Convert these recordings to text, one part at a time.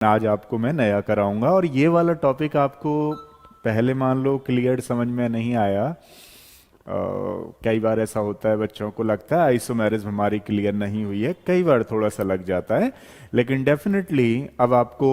आज आपको मैं नया कराऊंगा और ये वाला टॉपिक आपको पहले मान लो क्लियर समझ में नहीं आया। कई बार ऐसा होता है, बच्चों को लगता है आइसोमेरिज्म हमारी क्लियर नहीं हुई है, कई बार थोड़ा सा लग जाता है, लेकिन डेफिनेटली अब आपको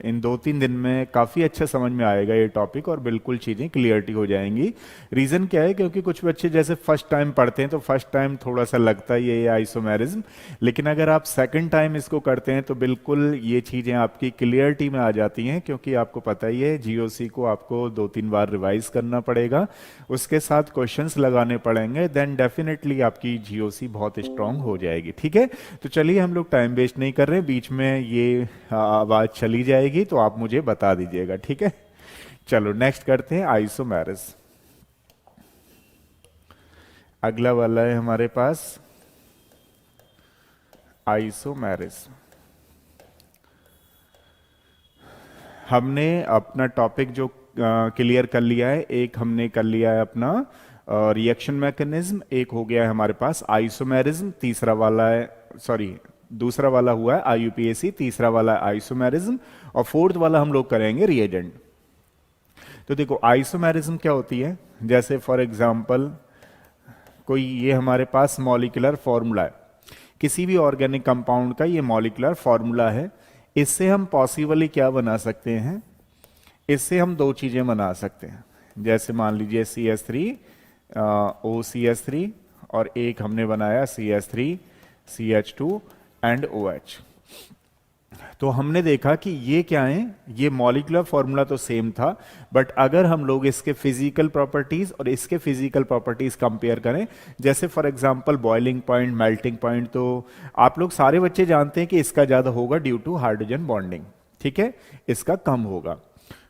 इन 2-3 दिन में काफ़ी अच्छा समझ में आएगा ये टॉपिक और बिल्कुल चीज़ें क्लियरिटी हो जाएंगी। रीज़न क्या है, क्योंकि कुछ बच्चे जैसे फर्स्ट टाइम पढ़ते हैं तो फर्स्ट टाइम थोड़ा सा लगता है ये आइसोमेरिज्म, लेकिन अगर आप सेकंड टाइम इसको करते हैं तो बिल्कुल ये चीज़ें आपकी क्लियरिटी में आ जाती हैं, क्योंकि आपको पता ही है जीओसी को आपको 2-3 बार रिवाइज करना पड़ेगा, उसके साथ क्वेश्चंस लगाने पड़ेंगे, देन डेफिनेटली आपकी जीओसी बहुत स्ट्रांग हो जाएगी। ठीक है, तो चलिए हम लोग टाइम वेस्ट नहीं कर रहे हैं, बीच में ये आवाज़ चली जाएगी तो आप मुझे बता दीजिएगा। ठीक है, चलो नेक्स्ट करते हैं आइसोमेरिज। अगला वाला है हमारे पास आइसोमेरिज। हमने अपना टॉपिक जो क्लियर कर लिया है, एक हमने कर लिया है अपना रिएक्शन मैकेनिज्म, एक हो गया है हमारे पास आइसोमेरिज्म, तीसरा वाला है, सॉरी दूसरा वाला हुआ है आईयूपीएसी, तीसरा वाला है आइसोमेरिज्म, और फोर्थ वाला हम लोग करेंगे रिएजेंट। तो देखो आइसोमेरिज्म क्या होती है, जैसे फॉर एग्जांपल कोई ये हमारे पास मॉलिक्यूलर फॉर्मूला है, किसी भी ऑर्गेनिक कंपाउंड का ये मॉलिक्यूलर फॉर्मूला है, इससे हम पॉसिबली क्या बना सकते हैं, इससे हम दो चीजें बना सकते हैं। जैसे मान लीजिए CH3 OCH3 और एक हमने बनाया CH3 CH2 एंड OH। तो हमने देखा कि ये क्या है, ये मॉलिक्यूलर फॉर्मूला तो सेम था, बट अगर हम लोग इसके फिजिकल प्रॉपर्टीज और इसके फिजिकल प्रॉपर्टीज कंपेयर करें, जैसे for example boiling point, melting point, तो आप लोग सारे बच्चे जानते हैं कि इसका ज्यादा होगा ड्यू टू हाइड्रोजन बॉन्डिंग, ठीक है, इसका कम होगा।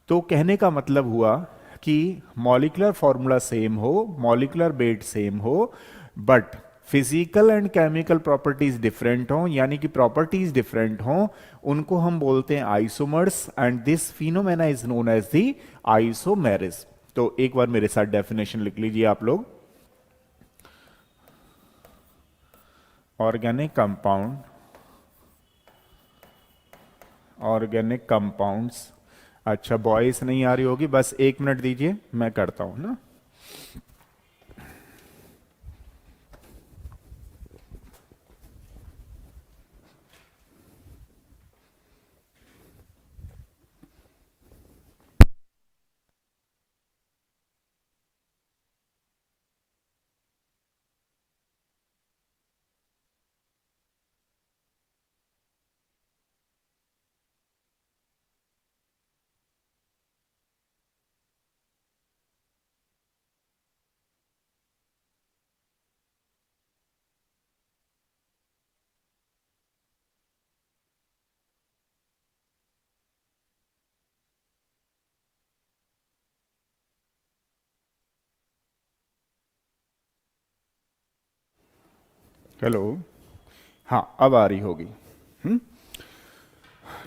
तो कहने का मतलब हुआ कि मॉलिक्यूलर फॉर्मूला सेम हो, मॉलिक्यूलर वेट सेम हो, but physical and chemical properties different हो, यानी कि प्रॉपर्टीज डिफरेंट हो, उनको हम बोलते हैं isomers, and this phenomena is known as the isomerism. तो एक बार मेरे साथ डेफिनेशन लिख लीजिए आप लोग। ऑर्गेनिक कंपाउंड, ऑर्गेनिक कंपाउंड्स, अच्छा वॉइस नहीं आ रही होगी, बस 1 मिनट दीजिए, मैं करता हूं ना। हेलो, हाँ अब आ रही होगी। हम्म,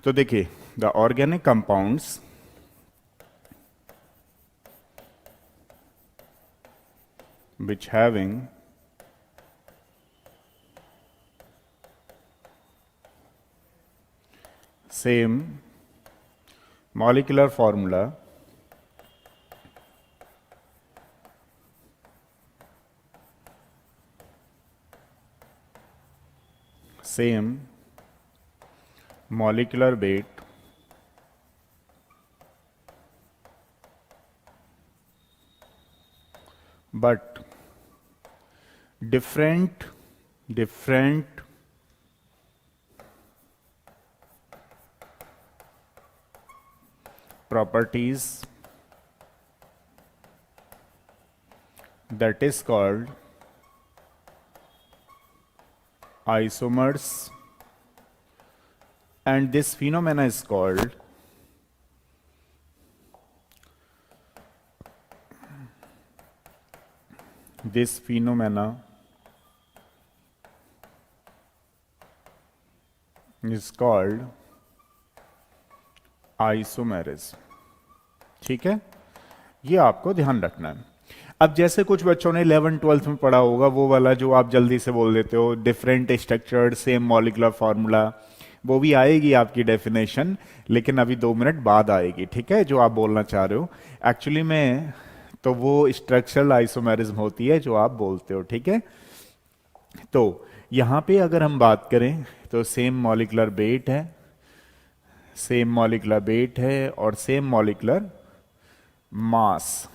तो देखिए the organic compounds which having same molecular formula, same molecular weight, but different properties, that is called isomers, and this phenomena is called this phenomena is called isomerism. ठीक है, ये आपको ध्यान रखना है। अब जैसे कुछ बच्चों ने 11th-12th में पढ़ा होगा, वो वाला जो आप जल्दी से बोल देते हो, different structured same molecular formula, वो भी आएगी आपकी डेफिनेशन, लेकिन अभी 2 मिनट बाद आएगी, ठीक है, जो आप बोलना चाह रहे हो एक्चुअली में। तो वो स्ट्रक्चरल आइसोमेरिज्म होती है जो आप बोलते हो, ठीक है। तो यहां पे अगर हम बात करें तो सेम मॉलिक्यूलर वेट है, सेम मॉलिक्यूलर वेट है और same molecular mass.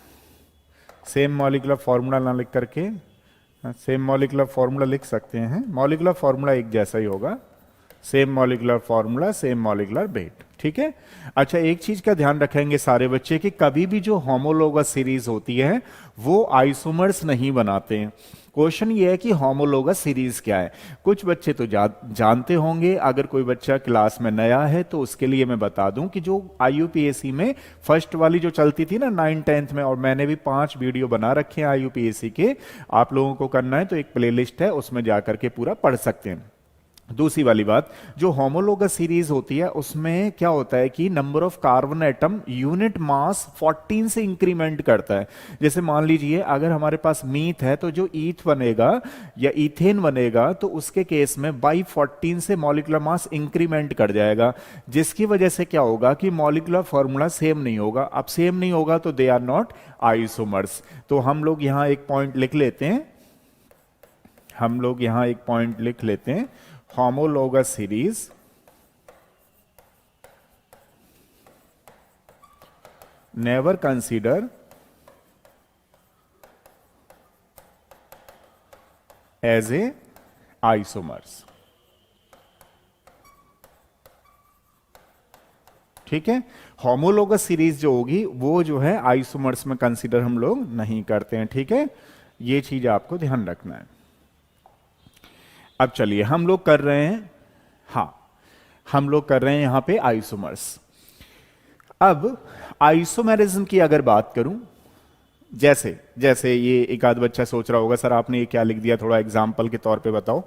Same molecular formula ना लिख करके सेम मॉलिक्यूलर फॉर्मूला लिख सकते हैं, मॉलिक्यूलर फॉर्मूला एक जैसा ही होगा, same molecular formula same molecular weight, ठीक है। अच्छा, एक चीज का ध्यान रखेंगे सारे बच्चे कि कभी भी जो होमोलोगस सीरीज होती है वो आइसोमर्स नहीं बनाते हैं। क्वेश्चन ये है कि होमोलोगस सीरीज क्या है। कुछ बच्चे तो जानते होंगे, अगर कोई बच्चा क्लास में नया है तो उसके लिए मैं बता दूं कि जो आईयूपीएससी में फर्स्ट वाली जो चलती थी ना 9th-10th में, और मैंने भी 5 वीडियो बना रखे हैं आईयूपीएससी के, आप लोगों को करना है तो एक प्लेलिस्ट है उसमें जाकर के पूरा पढ़ सकते हैं। दूसरी वाली बात, जो होमोलोगस सीरीज होती है उसमें क्या होता है कि number of carbon atom unit mass 14 से इंक्रीमेंट करता है। जैसे मान लीजिए अगर हमारे पास मीथ है तो जो ईथ बनेगा या इथेन बनेगा तो उसके केस में बाई 14 से मॉलिक्यूलर मास इंक्रीमेंट कर जाएगा, जिसकी वजह से क्या होगा कि मॉलिक्यूलर फॉर्मूला सेम नहीं होगा। अब सेम नहीं होगा तो दे आर नॉट आइसोमर्स। तो हम लोग यहां एक पॉइंट लिख लेते हैं, हम लोग यहां एक पॉइंट लिख लेते हैं, homologous series never consider as a isomers, ठीक है। होमोलोगस सीरीज जो होगी वो जो है आइसोमर्स में कंसीडर हम लोग नहीं करते हैं, ठीक है। ये चीज आपको ध्यान रखना है। अब चलिए हम लोग कर रहे हैं, हाँ हम लोग कर रहे हैं यहां पे आइसोमर्स। अब आइसोमेरिज्म की अगर बात करूं, जैसे जैसे ये एक आध बच्चा सोच रहा होगा सर आपने ये क्या लिख दिया, थोड़ा एग्जाम्पल के तौर पे बताओ।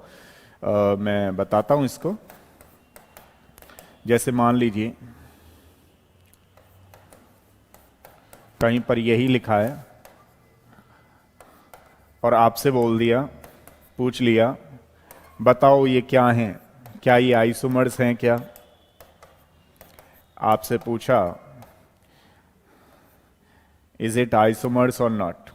मैं बताता हूं इसको। जैसे मान लीजिए कहीं पर यही लिखा है और आपसे बोल दिया, पूछ लिया बताओ ये क्या हैं, क्या ये आइसोमर्स हैं क्या। आपसे पूछा इज इट आइसोमर्स और नॉट।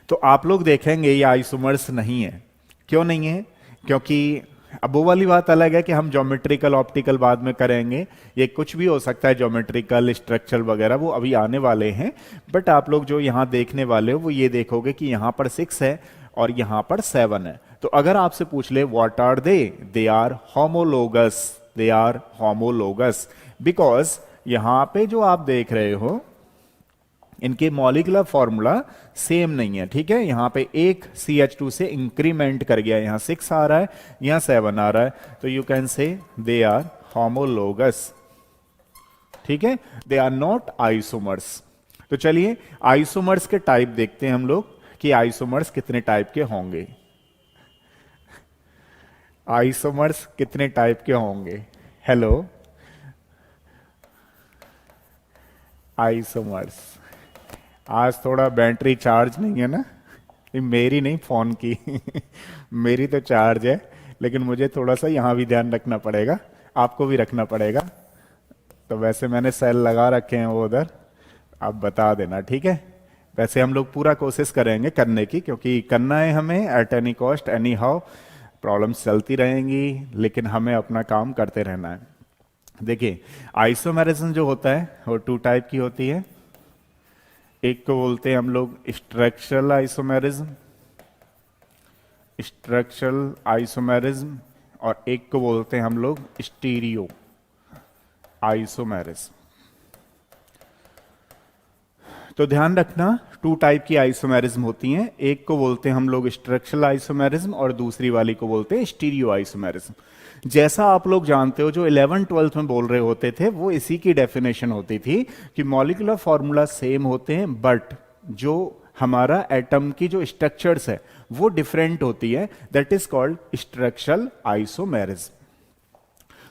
तो आप लोग देखेंगे ये आइसोमर्स नहीं है। क्यों नहीं है? क्योंकि अब वो वाली बात अलग है कि हम ज्योमेट्रिकल ऑप्टिकल बाद में करेंगे, ये कुछ भी हो सकता है, ज्योमेट्रिकल स्ट्रक्चर वगैरह वो अभी आने वाले हैं। बट आप लोग जो यहां देखने वाले हो वो ये देखोगे कि यहां पर 6 है और यहां पर 7 है। तो अगर आपसे पूछ ले what are they are homologous, they are homologous because यहां पे जो आप देख रहे हो इनके मॉलिक्यूलर फॉर्मूला सेम नहीं है, ठीक है। यहां पे एक CH2 से इंक्रीमेंट कर गया, यहां 6 आ रहा है, यहां 7 आ रहा है, तो you can say they are homologous, ठीक है। They are not isomers. तो चलिए आइसोमर्स के टाइप देखते हैं हम लोग कि आइसोमर्स कितने टाइप के होंगे। आइसोमर्स कितने टाइप के होंगे? Hello, isomers. आज थोड़ा बैटरी चार्ज नहीं है ना, मेरी नहीं फोन की मेरी तो चार्ज है, लेकिन मुझे थोड़ा सा यहां भी ध्यान रखना पड़ेगा, आपको भी रखना पड़ेगा। तो वैसे मैंने सेल लगा रखे हैं वो उधर, आप बता देना, ठीक है। वैसे हम लोग पूरा कोशिश करेंगे करने की, क्योंकि करना है हमें at any cost, any how. Problems चलती रहेंगी लेकिन हमें अपना काम करते रहना है। देखिए आइसोमेरिज्म जो होता है वो 2 टाइप की होती है। एक को बोलते हैं हम लोग स्ट्रक्चरल आइसोमेरिज्म, स्ट्रक्चरल आइसोमेरिज्म, और एक को बोलते हैं हम लोग स्टीरियो आइसोमेरिज्म। तो ध्यान रखना 2 टाइप की आइसोमेरिज्म होती हैं, एक को बोलते हैं हम लोग स्ट्रक्चरल आइसोमेरिज्म और दूसरी वाली को बोलते हैं स्टीरियो आइसोमेरिज्म। जैसा आप लोग जानते हो जो 11th-12th में बोल रहे होते थे वो इसी की डेफिनेशन होती थी कि मॉलिक्यूलर फॉर्मूला सेम होते हैं बट जो हमारा एटम की जो स्ट्रक्चर्स है वो डिफरेंट होती है, that is called structural isomerism.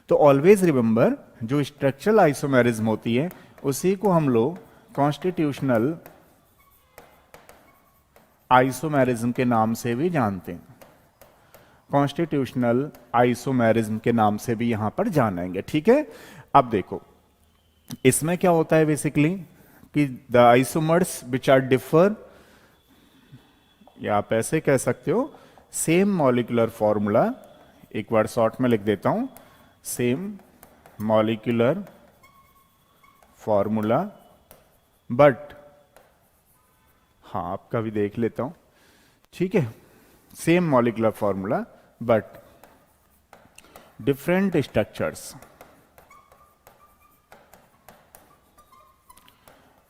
तो ऑलवेज रिमेंबर जो स्ट्रक्चरल आइसोमेरिज्म होती है उसी को हम लोग कॉन्स्टिट्यूशनल आइसोमेरिज्म के नाम से भी जानते हैं। कॉन्स्टिट्यूशनल आइसोमेरिज्म के नाम से भी यहां पर जानेंगे, ठीक है। अब देखो इसमें क्या होता है बेसिकली कि the isomers which are differ, या आप ऐसे कह सकते हो सेम मॉलिक्यूलर फॉर्मूला, एक बार शॉर्ट में लिख देता हूं, सेम मॉलिक्यूलर फॉर्मूला बट, हाँ आपका भी देख लेता हूं, ठीक है, same molecular formula but different structures,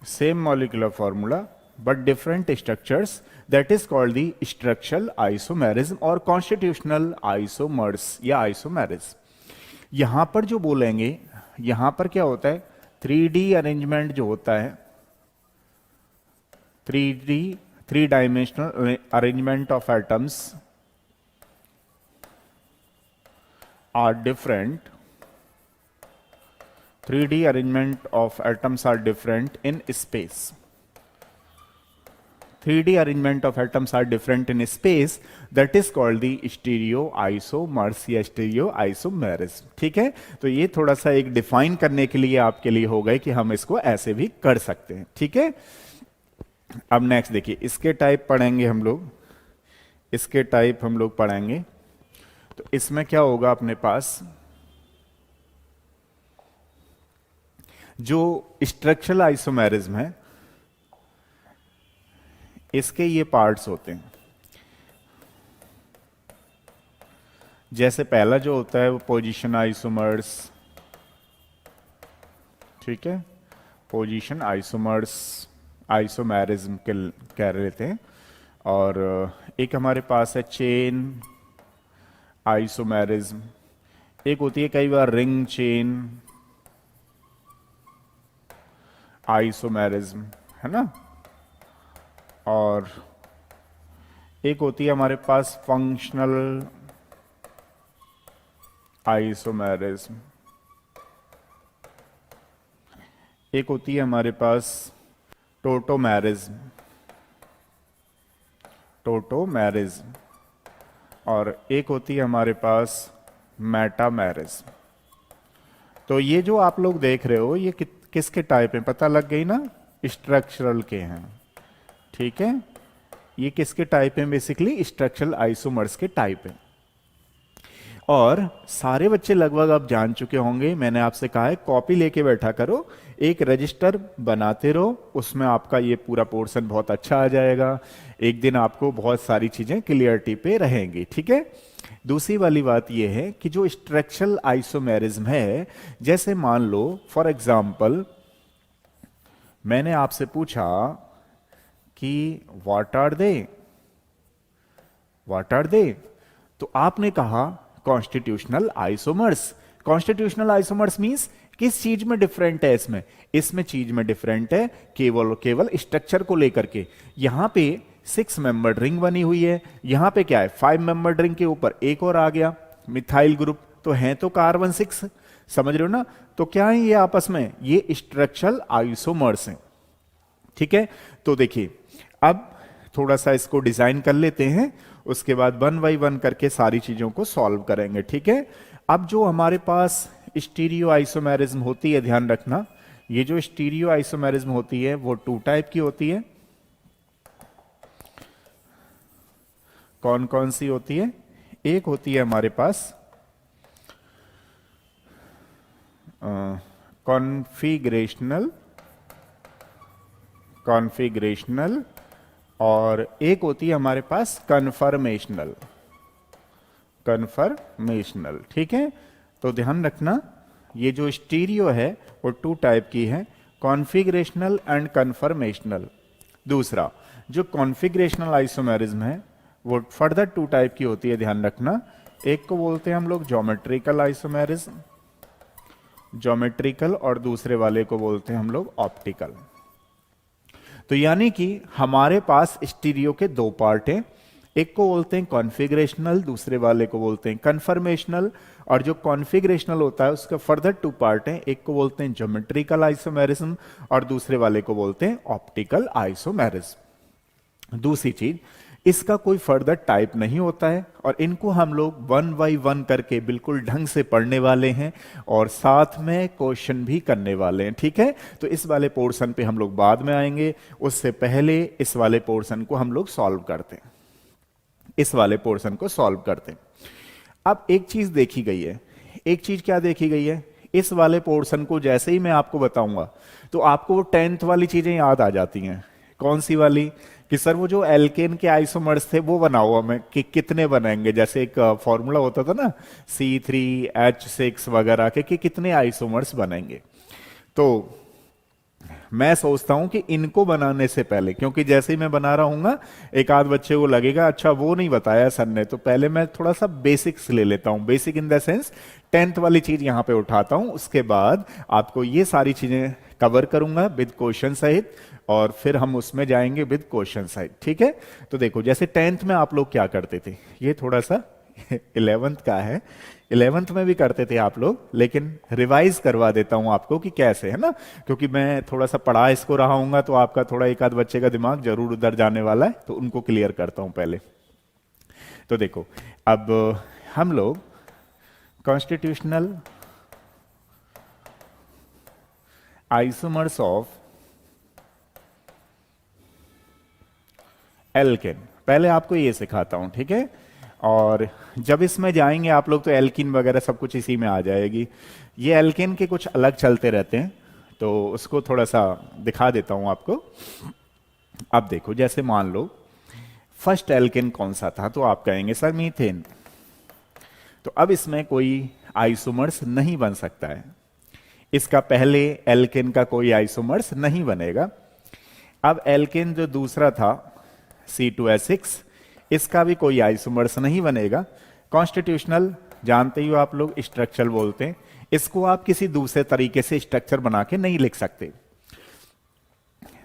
same molecular formula but different structures, that is called the structural isomerism और constitutional isomers या isomerism। यहां पर जो बोलेंगे, यहां पर क्या होता है 3D अरेंजमेंट जो होता है, 3D 3 dimensional arrangement of atoms are different, 3D arrangement of atoms are different in space. 3D arrangement of atoms are different in space, that is called the stereoisomers या stereoisomerism, ठीक है। तो ये थोड़ा सा एक डिफाइन करने के लिए आपके लिए हो गए कि हम इसको ऐसे भी कर सकते हैं, ठीक है। अब नेक्स्ट देखिए, इसके टाइप पढ़ेंगे हम लोग, इसके टाइप हम लोग पढ़ेंगे। तो इसमें क्या होगा अपने पास, जो स्ट्रक्चरल आइसोमेरिज्म है इसके ये पार्ट्स होते हैं। जैसे पहला जो होता है वो पोजीशन आइसोमर्स, ठीक है, पोजीशन आइसोमर्स आइसोमेरिज्म के कह रहे थे। और एक हमारे पास है चेन आइसोमेरिज्म, एक होती है कई बार रिंग चेन आइसोमेरिज्म, है ना, और एक होती है हमारे पास फंक्शनल आइसोमेरिज्म, एक होती है हमारे पास टोटोमेरिज्म, टोटोमेरिज्म, और एक होती है हमारे पास मेटामेरिज्म। तो ये जो आप लोग देख रहे हो ये किसके टाइप है, पता लग गई ना, स्ट्रक्चरल के हैं, ठीक है। ये किसके टाइप है, बेसिकली स्ट्रक्चरल आइसोमर्स के टाइप है। और सारे बच्चे लगभग अब जान चुके होंगे, मैंने आपसे कहा है कॉपी लेके बैठा करो, एक रजिस्टर बनाते रहो, उसमें आपका ये पूरा पोर्शन बहुत अच्छा आ जाएगा, एक दिन आपको बहुत सारी चीजें क्लियरिटी पे रहेंगी, ठीक है। दूसरी वाली बात यह है कि जो स्ट्रक्चरल आइसोमेरिज्म है, जैसे मान लो फॉर एग्जांपल मैंने आपसे पूछा कि व्हाट आर दे, तो आपने कहा constitutional isomers. Constitutional isomers means किस चीज में डिफरेंट है, इसमें चीज में डिफरेंट है केवल स्ट्रक्चर को लेकर के। यहां पे 6 मेंबर्ड रिंग बनी हुई है, यहां पे क्या है 5 मेंबर्ड रिंग के ऊपर एक और आ गया मिथाइल ग्रुप, तो है तो कार्बन 6, समझ रहे हो ना। तो क्या है ये आपस में, ये स्ट्रक्चरल आइसोमर्स हैं, ठीक है। तो देखिए अब थोड़ा सा इसको डिजाइन कर लेते हैं, उसके बाद 1 बाय 1 करके सारी चीजों को सॉल्व करेंगे, ठीक है। अब जो हमारे पास स्टीरियो आइसोमेरिज्म होती है, ध्यान रखना, ये जो स्टीरियो आइसोमेरिज्म होती है वो 2 टाइप की होती है। कौन कौन सी होती है, एक होती है हमारे पास कॉन्फिगरेशनल और एक होती है हमारे पास कन्फर्मेशनल, ठीक है। तो ध्यान रखना ये जो स्टीरियो है वो 2 टाइप की है, कॉन्फिगरेशनल एंड कन्फर्मेशनल। दूसरा जो कॉन्फिगरेशनल आइसोमेरिज्म है वो फर्दर 2 टाइप की होती है, ध्यान रखना, एक को बोलते हैं हम लोग ज्योमेट्रिकल आइसोमेरिज्म, ज्योमेट्रिकल, और दूसरे वाले को बोलते हैं हम लोग ऑप्टिकल। तो यानी कि हमारे पास स्टीरियो के 2 पार्ट हैं, एक को बोलते हैं कॉन्फिगरेशनल, दूसरे वाले को बोलते हैं कन्फर्मेशनल। और जो कॉन्फिगरेशनल होता है उसका फर्दर 2 पार्ट हैं, एक को बोलते हैं ज्योमेट्रिकल आइसोमेरिज्म और दूसरे वाले को बोलते हैं ऑप्टिकल आइसोमेरिज्म। दूसरी चीज इसका कोई फर्दर टाइप नहीं होता है और इनको हम लोग वन बाई वन करके बिल्कुल ढंग से पढ़ने वाले हैं और साथ में क्वेश्चन भी करने वाले हैं, ठीक है। तो इस वाले पोर्शन पे हम लोग बाद में आएंगे, उससे पहले इस वाले पोर्शन को हम लोग सॉल्व करते हैं, इस वाले पोर्शन को सॉल्व करते हैं। अब एक चीज देखी गई है, एक चीज क्या देखी गई है, इस वाले पोर्शन को जैसे ही मैं आपको बताऊंगा तो आपको वो 10th वाली चीजें याद आ जाती हैं। कौन सी वाली? कि सर वो जो एल्केन के आइसोमर्स थे वो बनाओ हमें कि कितने बनेंगे, जैसे एक फॉर्मूला होता था ना C3H6 वगैरह के, कि कितने आइसोमर्स बनेंगे। तो मैं सोचता हूं कि इनको बनाने से पहले, क्योंकि जैसे ही मैं बना रहा हूँ एक आध बच्चे को लगेगा अच्छा वो नहीं बताया सर ने, तो पहले मैं थोड़ा सा बेसिक्स ले लेता हूं, basic in the sense 10th वाली चीज यहां पे उठाता हूं, उसके बाद आपको ये सारी चीजें कवर करूंगा विद क्वेश्चन सहित और फिर हम उसमें जाएंगे विद क्वेश्चन सहित, ठीक है। तो देखो जैसे 10th में आप लोग क्या करते थे, ये थोड़ा सा 11th का है, 11th में भी करते थे आप लोग, लेकिन रिवाइज करवा देता हूं आपको कि कैसे, है ना, क्योंकि मैं थोड़ा सा पढ़ा इसको रहा हूंगा तो आपका थोड़ा एक आध बच्चे का दिमाग जरूर उधर जाने वाला है, तो उनको क्लियर करता हूं पहले। तो देखो अब हम लोग कॉन्स्टिट्यूशनल आइसोमर्स ऑफ एल्केन, पहले आपको ये सिखाता हूं, ठीक है। और जब इसमें जाएंगे आप लोग तो एल्किन वगैरह सब कुछ इसी में आ जाएगी। ये एल्केन के कुछ अलग चलते रहते हैं तो उसको थोड़ा सा दिखा देता हूं आपको। अब देखो जैसे मान लो फर्स्ट एल्केन कौन सा था, तो आप कहेंगे सर मीथेन। तो अब इसमें कोई आइसोमर्स नहीं बन सकता है, इसका पहले एल्केन का कोई आइसोमर्स नहीं बनेगा। अब एल्केन जो दूसरा था C2H6, इसका भी कोई आइसोमर्स नहीं बनेगा। कॉन्स्टिट्यूशनल जानते ही हो आप लोग, स्ट्रक्चरल बोलते हैं इसको, आप किसी दूसरे तरीके से स्ट्रक्चर बना के नहीं लिख सकते।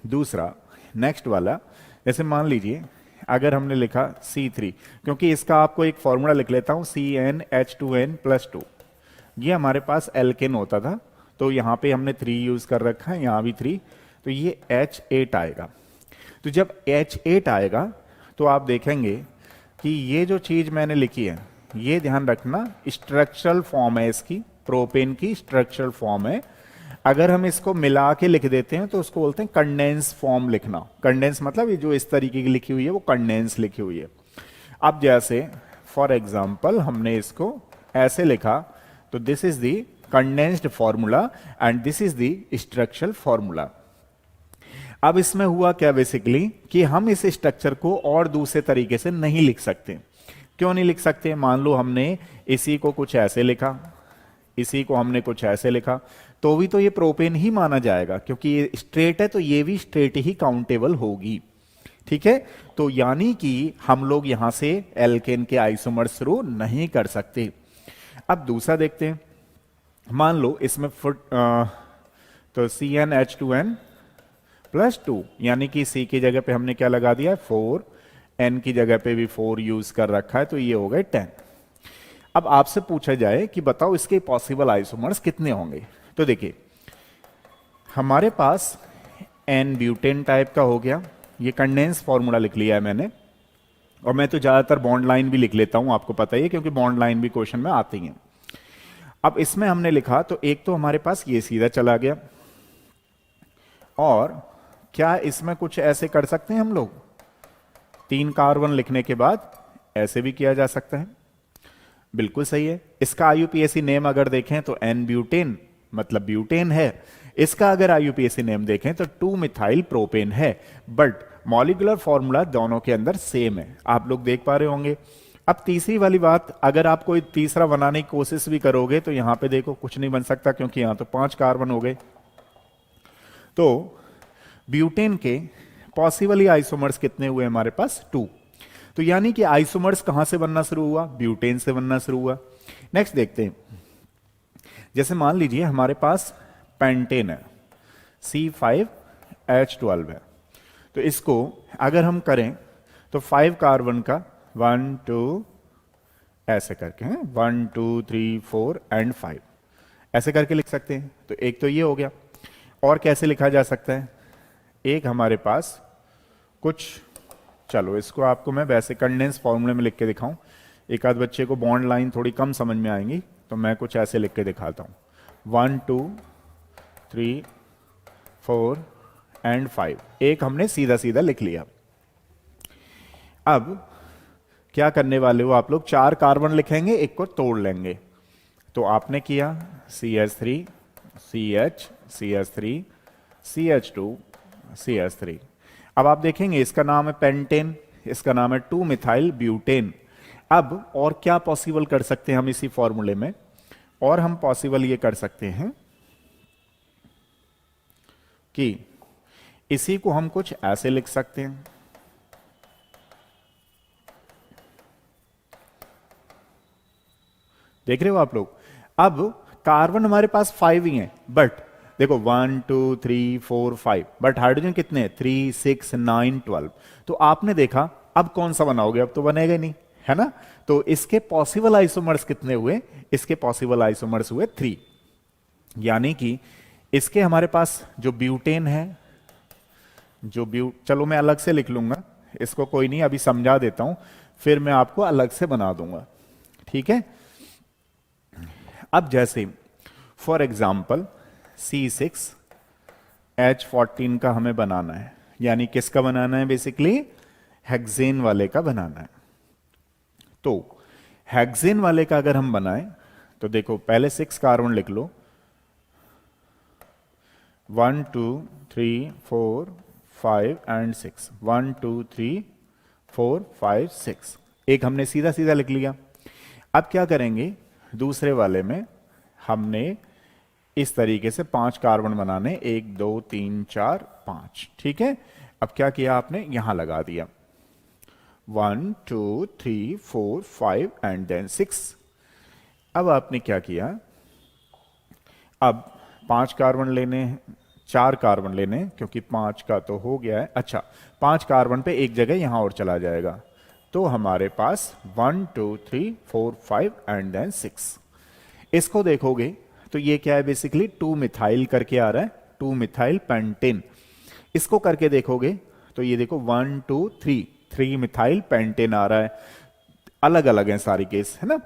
दूसरा नेक्स्ट वाला, जैसे मान लीजिए अगर हमने लिखा C3, क्योंकि इसका आपको एक फॉर्मूला लिख लेता हूं CnH2n+2, ये हमारे पास एल्केन होता था तो यहां पे हमने 3 यूज कर रखा है, यहां भी 3, तो ये H8 आएगा। तो जब H8 आएगा तो आप देखेंगे कि ये जो चीज मैंने लिखी है, ये ध्यान रखना स्ट्रक्चरल फॉर्म है इसकी, प्रोपेन की स्ट्रक्चरल फॉर्म है। अगर हम इसको मिला के लिख देते हैं तो उसको बोलते हैं कंडेंस फॉर्म लिखना। कंडेंस मतलब ये जो इस तरीके की लिखी हुई है वो कंडेंस लिखी हुई है। अब जैसे फॉर एग्जाम्पल हमने इसको ऐसे लिखा तो this is the condensed formula and this is the structural formula. अब इसमें हुआ क्या बेसिकली कि हम इस स्ट्रक्चर को और दूसरे तरीके से नहीं लिख सकते। क्यों नहीं लिख सकते? मान लो हमने इसी को कुछ ऐसे लिखा, इसी को हमने कुछ ऐसे लिखा, तो भी तो ये प्रोपेन ही माना जाएगा, क्योंकि ये स्ट्रेट है तो ये भी स्ट्रेट ही काउंटेबल होगी, ठीक है। तो यानी कि हम लोग यहां से एल्केन के आइसोमर्स शुरू नहीं कर सकते। अब दूसरा देखते हैं, मान लो इसमें तो CnH2n+2, यानी कि C की जगह पे हमने क्या लगा दिया है 4, N की जगह पे भी 4 यूज कर रखा है, तो ये हो गए 10। अब आपसे पूछा जाए कि बताओ इसके पॉसिबल आइसोमर्स कितने होंगे, तो देखिए हमारे पास N ब्यूटेन टाइप का हो गया, ये कंडेंस फॉर्मूला लिख लिया है मैंने, और मैं तो ज्यादातर बॉन्ड लाइन भी लिख लेता हूं, आपको पता ही है, क्योंकि बॉन्ड लाइन भी क्वेश्चन में आती है। अब इसमें हमने लिखा तो एक तो हमारे पास ये सीधा चला गया, और क्या इसमें कुछ ऐसे कर सकते हैं हम लोग, 3 कार्बन लिखने के बाद ऐसे भी किया जा सकता है, बिल्कुल सही है। इसका IUPAC नेम अगर देखें तो N ब्यूटेन मतलब ब्यूटेन है, इसका अगर IUPAC नेम देखें तो 2 मिथाइल प्रोपेन है, बट मॉलिक्यूलर फॉर्मूला दोनों के अंदर सेम है, आप लोग देख पा रहे होंगे। अब तीसरी वाली बात, अगर आप कोई तीसरा बनाने की कोशिश भी करोगे तो यहां पे देखो कुछ नहीं बन सकता, क्योंकि यहां तो 5 कार्बन हो गए। तो ब्यूटेन के पॉसिबली आइसोमर्स कितने हुए हमारे पास 2, तो यानी कि आइसोमर्स कहां से बनना शुरू हुआ, ब्यूटेन से बनना शुरू हुआ। नेक्स्ट देखते हैं, जैसे मान लीजिए हमारे पास पेंटेन है, C5H12 है, तो इसको अगर हम करें तो 5 कार्बन का 1 2 ऐसे करके हैं, 1 2 3 4 एंड 5 ऐसे करके लिख सकते हैं। तो एक तो ये हो गया, और कैसे लिखा जा सकता है, एक हमारे पास कुछ चलो इसको आपको मैं वैसे कंडेंस फॉर्मूले में लिख के दिखाऊं, एक आध बच्चे को बॉन्ड लाइन थोड़ी कम समझ में आएंगी, तो मैं कुछ ऐसे लिख के दिखाता हूं। 1 2 3 4 एंड 5, एक हमने सीधा सीधा लिख लिया। अब क्या करने वाले हो आप लोग, 4 कार्बन लिखेंगे, एक को तोड़ लेंगे। तो आपने किया CH3 CH CH3 CH2 CH3। अब आप देखेंगे इसका नाम है पेंटेन, इसका नाम है 2 मिथाइल ब्यूटेन। अब और क्या पॉसिबल कर सकते हैं हम इसी फॉर्मूले में, और हम पॉसिबल ये कर सकते हैं कि इसी को हम कुछ ऐसे लिख सकते हैं, देख रहे हो आप लोग। अब कार्बन हमारे पास 5 ही हैं, बट देखो 1 2 3 4 5, बट हाइड्रोजन कितने हैं, 3 6 9 12। तो आपने देखा अब कौन सा बनाओगे, अब तो बनेगा ही नहीं, है ना। तो इसके पॉसिबल आइसोमर्स कितने हुए, इसके पॉसिबल आइसोमर्स हुए 3। यानी कि इसके हमारे पास जो ब्यूटेन है, चलो मैं अलग से लिख लूंगा इसको, कोई नहीं, अभी समझा देता हूं, फिर मैं आपको अलग से बना दूंगा, ठीक है। अब जैसे फॉर एग्जाम्पल C6H14 का हमें बनाना है, यानी किसका बनाना है, बेसिकली हेक्सेन वाले का बनाना है। तो हेक्सेन वाले का अगर हम बनाएं तो देखो पहले 6 कार्बन लिख लो, 1 2 3 4 5 एंड 6, 1 2 3 4 5 6, एक हमने सीधा सीधा लिख लिया। अब क्या करेंगे, दूसरे वाले में हमने इस तरीके से 5 कार्बन बनाने, 1 2 3 4 5, ठीक है। अब क्या किया आपने, यहां लगा दिया 1 2 3 4 5 एंड देन 6। अब आपने क्या किया, अब 5 कार्बन लेने, 4 कार्बन लेने, क्योंकि 5 का तो हो गया है। अच्छा, 5 कार्बन पे एक जगह यहां और चला जाएगा, तो हमारे पास 1 2 3 4 5 एंड देन 6। इसको देखोगे तो ये क्या है, बेसिकली 2 मिथाइल करके आ रहा है, 2 मिथाइल पेंटेन। इसको करके देखोगे तो ये देखो 1 2 3, 3 मिथाइल पेंटेन आ रहा है। अलग अलग हैं सारी केस, है ना।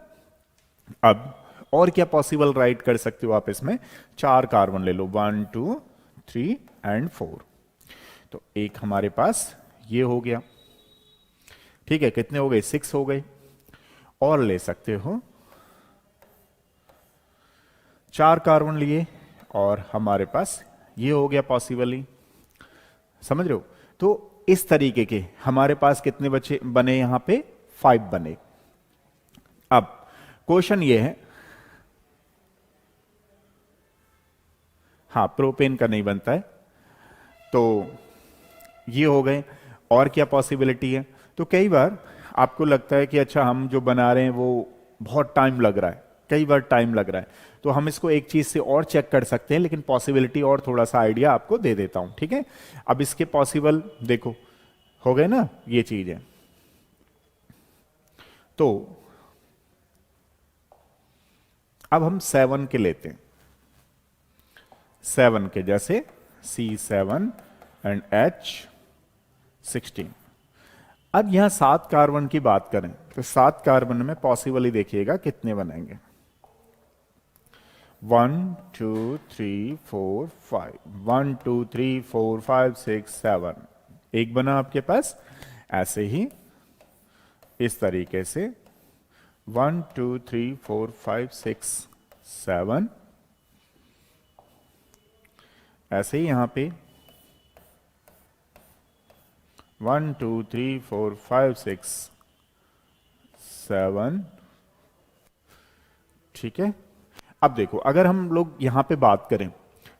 अब और क्या पॉसिबल राइट कर सकते हो आप इसमें, 4 कार्बन ले लो, 1 2 3 एंड 4, तो एक हमारे पास ये हो गया, ठीक है। कितने हो गए, 6 हो गए। और ले सकते हो, 4 कार्बन लिए और हमारे पास ये हो गया पॉसिबली, समझ रहे हो। तो इस तरीके के हमारे पास कितने बचे बने, यहां पे 5 बने। अब क्वेश्चन ये है, हाँ प्रोपेन का नहीं बनता है, तो ये हो गए। और क्या पॉसिबिलिटी है, तो कई बार आपको लगता है कि अच्छा हम जो बना रहे हैं वो बहुत टाइम लग रहा है, कई बार टाइम लग रहा है, तो हम इसको एक चीज से और चेक कर सकते हैं, लेकिन पॉसिबिलिटी और थोड़ा सा आइडिया आपको दे देता हूं, ठीक है। अब इसके पॉसिबल देखो हो गए ना ये चीजें, तो अब हम 7 के लेते हैं, 7 के जैसे C7 एंड H16। अब यहां 7 कार्बन की बात करें तो 7 कार्बन में पॉसिबली देखिएगा कितने बनेंगे, 1 2 3 4 5, 1 2 3 4 5 6 7, एक बना आपके पास। ऐसे ही इस तरीके से 1 2 3 4 5 6 7, ऐसे ही यहां पे 1 2 3 4 5 6 7, ठीक है। अब देखो अगर हम लोग यहां पे बात करें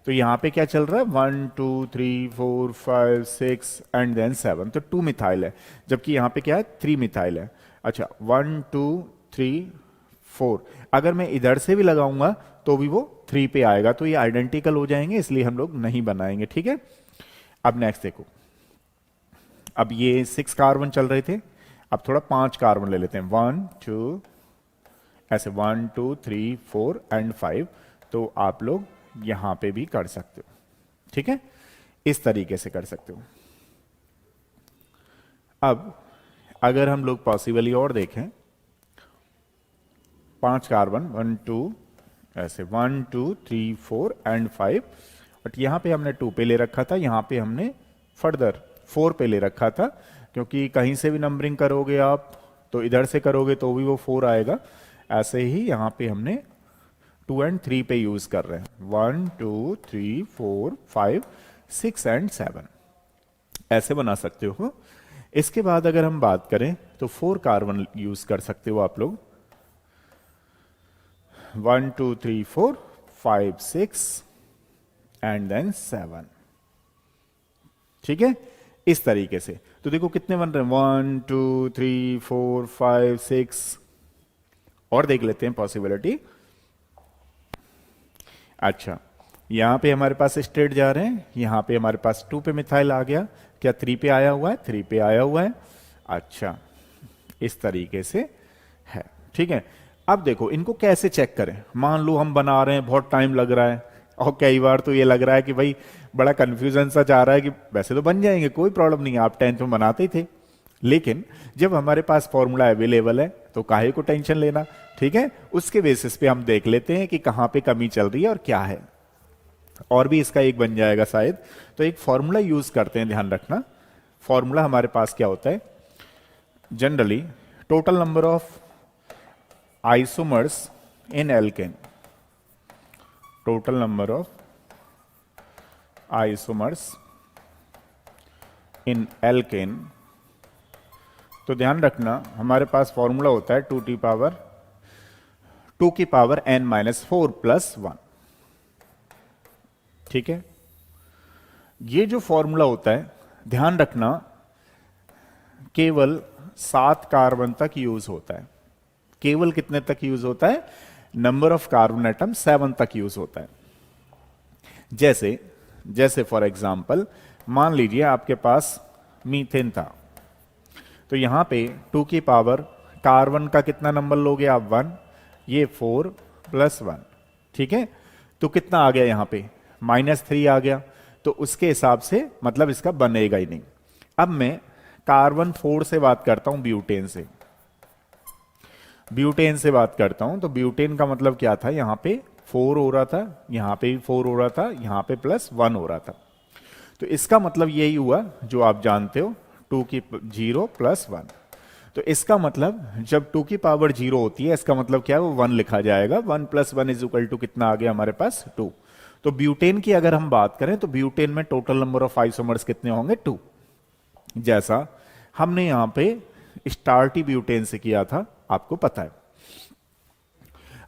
तो यहां पे क्या चल रहा है, 1 2 3 4 5 6 एंड देन 7, तो 2 मिथाइल है, जबकि यहां पे क्या है, 3 मिथाइल है। अच्छा 1 2 3 4, अगर मैं इधर से भी लगाऊंगा तो भी वो 3 पे आएगा, तो ये आइडेंटिकल हो जाएंगे, इसलिए हम लोग नहीं बनाएंगे, ठीक है। अब नेक्स्ट देखो, अब ये 6 कार्बन चल रहे थे, अब थोड़ा 5 कार्बन ले लेते हैं, 1 2, ऐसे 1 2 3 4 एंड 5, तो आप लोग यहां पे भी कर सकते हो, ठीक है, इस तरीके से कर सकते हो। अब अगर हम लोग पॉसिबली और देखें, 5 कार्बन, 1 2 ऐसे 1 2 3 4 एंड 5, बट यहां पे हमने 2 पे ले रखा था, यहां पे हमने फर्दर 4 पे ले रखा था, क्योंकि कहीं से भी नंबरिंग करोगे आप तो इधर से करोगे तो भी वो 4 आएगा। ऐसे ही यहां पे हमने 2 एंड 3 पे यूज कर रहे हैं, 1 2 3 4 5 6 एंड 7, ऐसे बना सकते हो। इसके बाद अगर हम बात करें तो 4 कार्बन यूज कर सकते हो आप लोग, 1 2 3 4 5 6 एंड देन 7, ठीक है, इस तरीके से। तो देखो कितने बन रहे हैं, 1 2 3 4 5 6, और देख लेते हैं पॉसिबिलिटी। अच्छा, यहां पे हमारे पास स्ट्रेट जा रहे हैं, यहां पे हमारे पास 2 पे मिथाइल आ गया, क्या 3 पे आया हुआ है, 3 पे आया हुआ है। अच्छा, इस तरीके से है, ठीक है। अब देखो इनको कैसे चेक करें, मान लो हम बना रहे हैं, बहुत टाइम लग रहा है, और कई बार तो ये लग रहा है कि भाई बड़ा कंफ्यूजन सा जा रहा है कि वैसे तो बन जाएंगे, कोई प्रॉब्लम नहीं है, आप 10th में बनाते ही थे, लेकिन जब हमारे पास फॉर्मूला अवेलेबल है तो काहे को टेंशन लेना, ठीक है। उसके बेसिस पे हम देख लेते हैं कि कहां पे कमी चल रही है और क्या है, और भी इसका एक बन जाएगा शायद। तो एक फॉर्मूला यूज करते हैं, ध्यान रखना। फॉर्मूला हमारे पास क्या होता है, generally total number of isomers in alkane, total number of isomers in alkane. तो ध्यान रखना हमारे पास फॉर्मूला होता है 2 की पावर n-4 प्लस 1, ठीक है। ये जो फॉर्मूला होता है, ध्यान रखना, केवल 7 कार्बन तक यूज होता है। केवल कितने तक यूज होता है, नंबर ऑफ कार्बन एटम 7 तक यूज होता है। जैसे फॉर एग्जांपल मान लीजिए आपके पास मीथेन था, तो यहां पे 2 की पावर कार्बन का कितना नंबर लोगे आप, 1, ये 4 प्लस 1, ठीक है। तो कितना आ गया यहां पे, -3 आ गया, तो उसके हिसाब से मतलब इसका बनेगा ही नहीं। अब मैं कार्बन 4 से बात करता हूं, ब्यूटेन से बात करता हूं, तो ब्यूटेन का मतलब क्या था, यहां पे 4 हो रहा था, यहां पे भी 4 हो रहा था, यहां पे +1 हो रहा था। तो इसका मतलब यही हुआ जो आप जानते हो, 2 की 0 + 1। तो इसका मतलब जब 2 की पावर 0 होती है, इसका मतलब क्या है, वो 1 लिखा जाएगा। 1 + 1 = कितना आ गया हमारे पास, 2। तो ब्यूटेन की अगर हम बात करें तो ब्यूटेन में टोटल नंबर ऑफ आइसोमर्स कितने होंगे, 2, जैसा हमने यहां पे स्टार्टी ब्यूटेन से किया था, आपको पता है।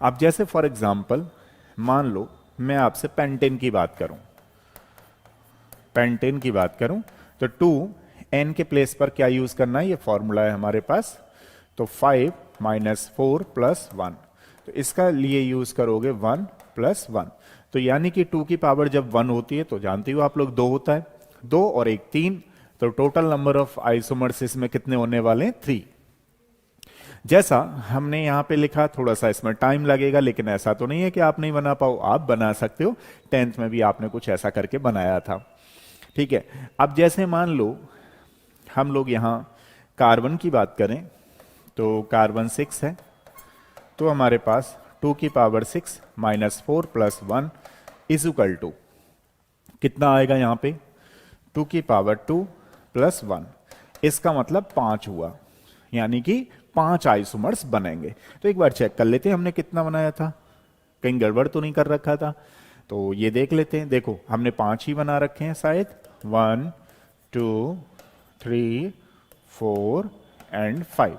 अब जैसे फॉर एग्जांपल मान लो मैं आपसे पेंटेन की बात करूं, तो 2n के प्लेस पर क्या यूज करना है, ये फॉर्मूला है हमारे पास, तो 5 - 4 + 1, तो इसका लिए यूज करोगे 1 + 1। तो यानी कि 2 की पावर जब 1 होती है तो जानते हो आप लोग 2 होता है, 2 और 1 3, तो टोटल नंबर ऑफ आइसोमर्स इसमें कितने होने वाले हैं, 3। जैसा हमने यहां पे लिखा, थोड़ा सा इसमें टाइम लगेगा, लेकिन ऐसा तो नहीं है कि आप नहीं बना पाओ, आप बना सकते हो। 10th में भी आपने कुछ ऐसा करके बनाया था, ठीक है। अब जैसे मान लो हम लोग यहां कार्बन की बात करें, तो कार्बन 6 है, तो हमारे पास 2 की पावर 6 - 4 + 1 = कितना आएगा यहां पे, 2 की पावर 2 + 1, इसका मतलब 5 हुआ, यानी कि 5 आइसोमर्स बनेंगे। तो एक बार चेक कर लेते हैं हमने कितना बनाया था, कहीं गड़बड़ तो नहीं कर रखा था। तो ये देख लेते हैं, देखो हमने 5 ही बना रखे हैं शायद, 1 2 3 4 एंड 5।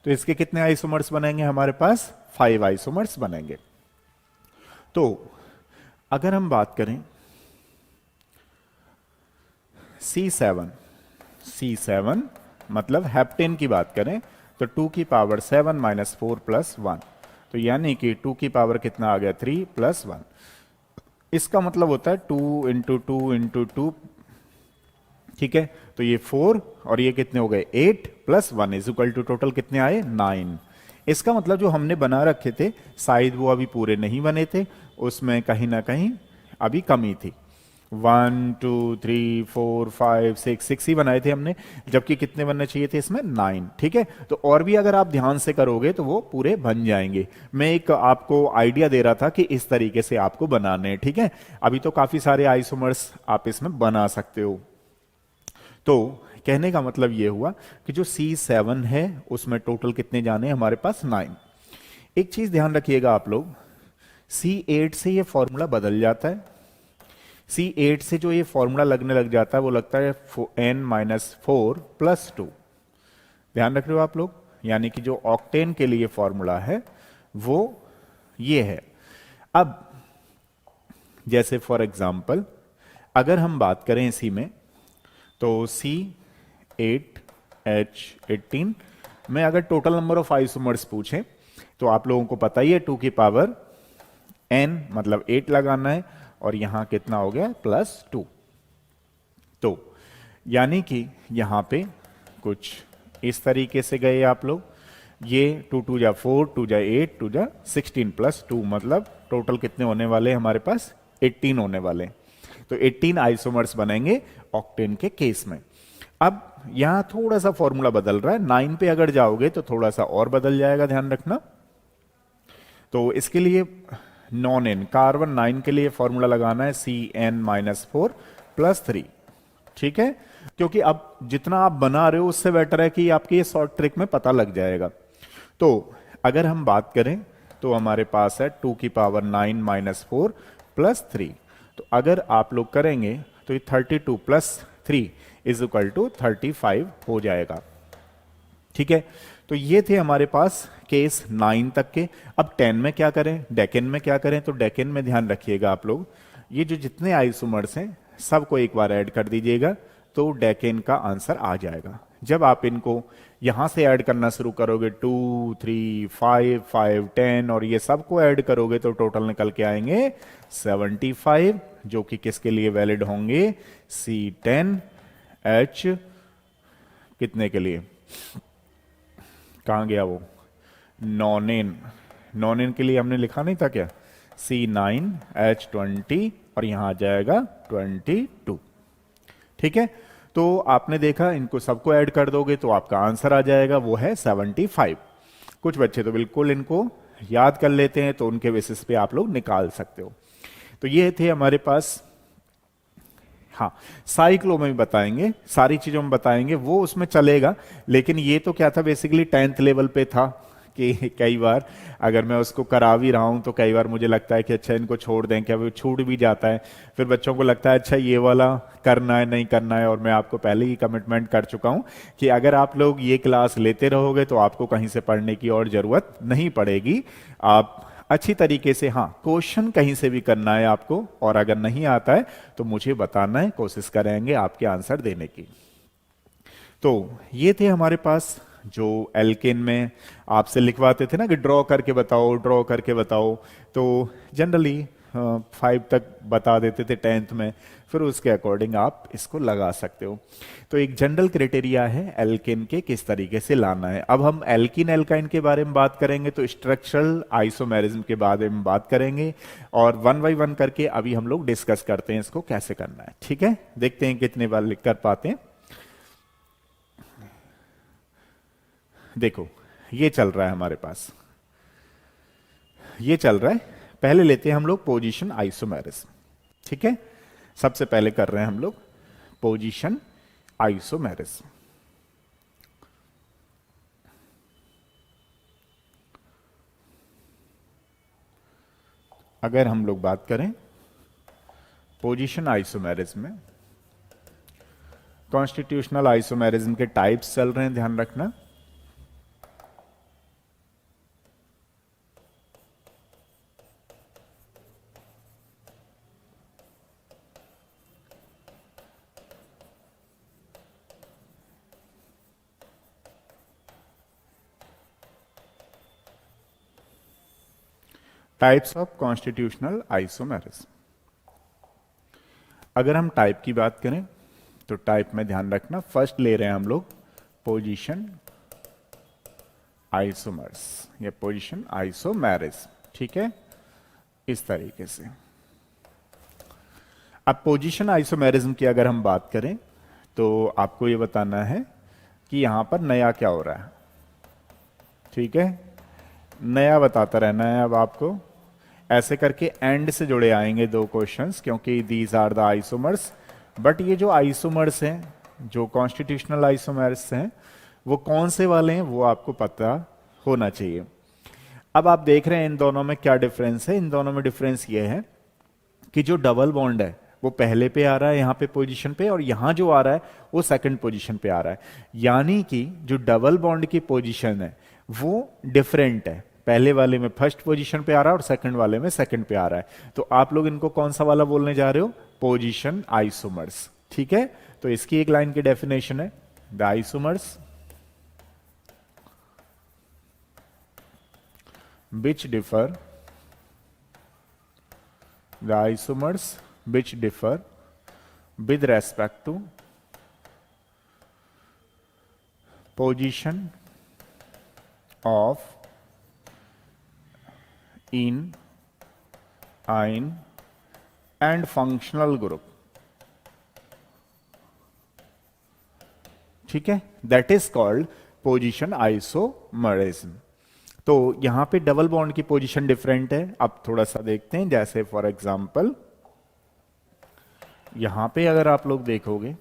तो इसके कितने आइसोमर्स बनेंगे हमारे पास, 5 आइसोमर्स बनेंगे। तो अगर हम बात करें C7 मतलब हेप्टेन की बात करें, तो 2 की पावर 7 - 4 + 1, तो यानी कि 2 की पावर कितना आ गया, 3 + 1। इसका मतलब होता है 2 × 2 × 2, ठीक है। तो ये 4 और ये कितने हो गए, 8 + 1 = टोटल कितने आए, 9। इसका मतलब जो हमने बना रखे थे शायद वो अभी पूरे नहीं बने थे, उसमें कहीं ना कहीं अभी कमी थी। 1 2 3 4 5 6 ही बनाए थे हमने, जबकि कितने बनने चाहिए थे इसमें 9। ठीक है, तो और भी अगर आप ध्यान से करोगे तो वो पूरे बन जाएंगे। मैं एक आपको आइडिया दे रहा था कि इस तरीके से आपको बनाने हैं। ठीक है, अभी तो काफी सारे आइसोमर्स आप इसमें बना सकते हो। तो कहने का मतलब ये हुआ कि जो C7 है उसमें टोटल कितने जाने हैं हमारे पास 9। एक चीज ध्यान रखिएगा आप लोग, C8 से ये फॉर्मूला बदल जाता है। C8 से जो ये फॉर्मूला लगने लग जाता है वो लगता है n-4 + 2। ध्यान रख रहे हो आप लोग, यानी कि जो ऑक्टेन के लिए फॉर्मूला है वो ये है। अब जैसे फॉर एग्जांपल अगर हम बात करें इसी में, तो C8H18 में अगर टोटल नंबर ऑफ आइसोमर्स पूछें तो आप लोगों को पता ही है 2 की पावर n मतलब 8 लगाना है, और यहां कितना हो गया +2। तो यानी कि यहां पे कुछ इस तरीके से गए आप लोग, ये 2 2 जा 4, 2 जा 8, 2 जा 16 +2 मतलब टोटल कितने होने वाले हैं हमारे पास 18 होने वाले हैं। तो 18 आइसोमर्स बनेंगे ऑक्टेन के केस में। अब यहां थोड़ा सा फॉर्मूला बदल रहा है, 9 पे अगर जाओगे तो थोड़ा सा और बदल जाएगा, ध्यान रखना। तो इसके लिए नॉन एन कार्बन 9 के लिए फॉर्मूला लगाना है CN-4 + 3। ठीक है, क्योंकि अब जितना आप बना रहे हो उससे बेटर है कि आपके ये शॉर्ट ट्रिक में पता लग जाएगा। तो अगर हम बात करें तो हमारे पास है 2 की पावर 9-4 + 3। तो अगर आप लोग करेंगे तो ये 32 + 3 = 35 हो जाएगा। ठीक है, तो ये थे हमारे पास केस 9 तक के। अब 10 में क्या करें, डेकेन में क्या करें? तो डेकेन में ध्यान रखिएगा आप लोग, ये जो जितने आइसोमर्स हैं सबको एक बार ऐड कर दीजिएगा तो डेकेन का आंसर आ जाएगा। जब आप इनको यहां से ऐड करना शुरू करोगे 2 3 5 5 10 और ये सबको ऐड करोगे तो टोटल निकल के आएंगे 75, जो कि किसके लिए वैलिड होंगे? C10H कितने के लिए, कहां गया वो, नॉनेन। नॉनेन के लिए हमने लिखा नहीं था क्या? C9H20 और यहां आ जाएगा 22। ठीक है, तो आपने देखा इनको सबको ऐड कर दोगे तो आपका आंसर आ जाएगा, वो है 75। कुछ बच्चे तो बिल्कुल इनको याद कर लेते हैं, तो उनके बेसिस पे आप लोग निकाल सकते हो। तो ये थे हमारे पास। हाँ, साइक्लो में भी बताएंगे, सारी चीजों में बताएंगे, वो उसमें चलेगा। लेकिन ये तो क्या था, बेसिकली 10th लेवल पे था कि कई बार अगर मैं उसको करा भी रहा हूं तो कई बार मुझे लगता है कि अच्छा इनको छोड़ दें क्या, वो छूट भी जाता है। फिर बच्चों को लगता है अच्छा ये वाला करना है नहीं करना है। और मैं आपको पहले ही कमिटमेंट कर चुका हूं कि अगर आप लोग ये क्लास लेते रहोगे तो आपको कहीं से पढ़ने की और जरूरत नहीं पड़ेगी। आप अच्छी तरीके से, हाँ, क्वेश्चन कहीं से भी करना है आपको, और अगर नहीं आता है तो मुझे बताना है, कोशिश करेंगे आपके आंसर देने की। तो ये थे हमारे पास जो एल्केन में आपसे लिखवाते थे ना कि ड्रॉ करके बताओ, ड्रॉ करके बताओ। तो जनरली 5 तक बता देते थे 10th में, फिर उसके अकॉर्डिंग आप इसको लगा सकते हो। तो एक जनरल क्राइटेरिया है एल्केन के किस तरीके से लाना है। अब हम एल्किन एल्काइन के बारे में बात करेंगे, तो स्ट्रक्चरल आइसोमेरिज्म के बारे में बात करेंगे, और 1 बाय 1 करके अभी हम लोग डिस्कस करते हैं इसको कैसे करना है। ठीक है, देखते हैं कितने बार लिख कर पाते हैं। देखो ये चल रहा है हमारे पास, ये चल रहा है। पहले लेते हैं हम लोग पोजीशन आइसोमेरिज्म। ठीक है, सबसे पहले कर रहे हैं हम लोग पोजीशन आइसोमेरिज्म। अगर हम लोग बात करें पोजीशन आइसोमेरिज्म में, कॉन्स्टिट्यूशनल आइसोमेरिज्म के टाइप्स चल रहे हैं, ध्यान रखना। Types of constitutional isomerism. अगर हम टाइप की बात करें तो टाइप में ध्यान रखना, फर्स्ट ले रहे हैं हम लोग पोजीशन आइसोमर्स या पोजीशन आइसोमेरिज्म। ठीक है, इस तरीके से। अब पोजीशन आइसोमेरिज्म की अगर हम बात करें तो आपको ये बताना है कि यहां पर नया क्या हो रहा है। ठीक है, नया बताता रहना है अब आपको। ऐसे करके एंड से जुड़े आएंगे दो क्वेश्चंस, क्योंकि these are the isomers. But ये जो आइसोमर्स हैं, जो कॉन्स्टिट्यूशनल आइसोमर्स हैं, वो कौन से वाले हैं वो आपको पता होना चाहिए। अब आप देख रहे हैं इन दोनों में क्या डिफरेंस है। इन दोनों में डिफरेंस ये है कि जो डबल बॉन्ड है वो पहले पे आ रहा है यहां पे पोजीशन पे, और यहां जो आ रहा है वो सेकंड पोजीशन पे आ रहा है। यानी कि जो डबल बॉन्ड की पोजीशन है वो डिफरेंट है। पहले वाले में फर्स्ट पोजीशन पे आ रहा है और सेकंड वाले में सेकंड पे आ रहा है। तो आप लोग इनको कौन सा वाला बोलने जा रहे हो? Position isomers. ठीक है, तो इसकी एक लाइन की डेफिनेशन है, the isomers which differ the isomers which differ with respect to position of in ion and functional group। ठीक है, that is called position isomerism. तो यहां पे डबल बॉन्ड की पोजीशन डिफरेंट है। अब थोड़ा सा देखते हैं, जैसे फॉर एग्जांपल यहां पे अगर आप लोग देखोगे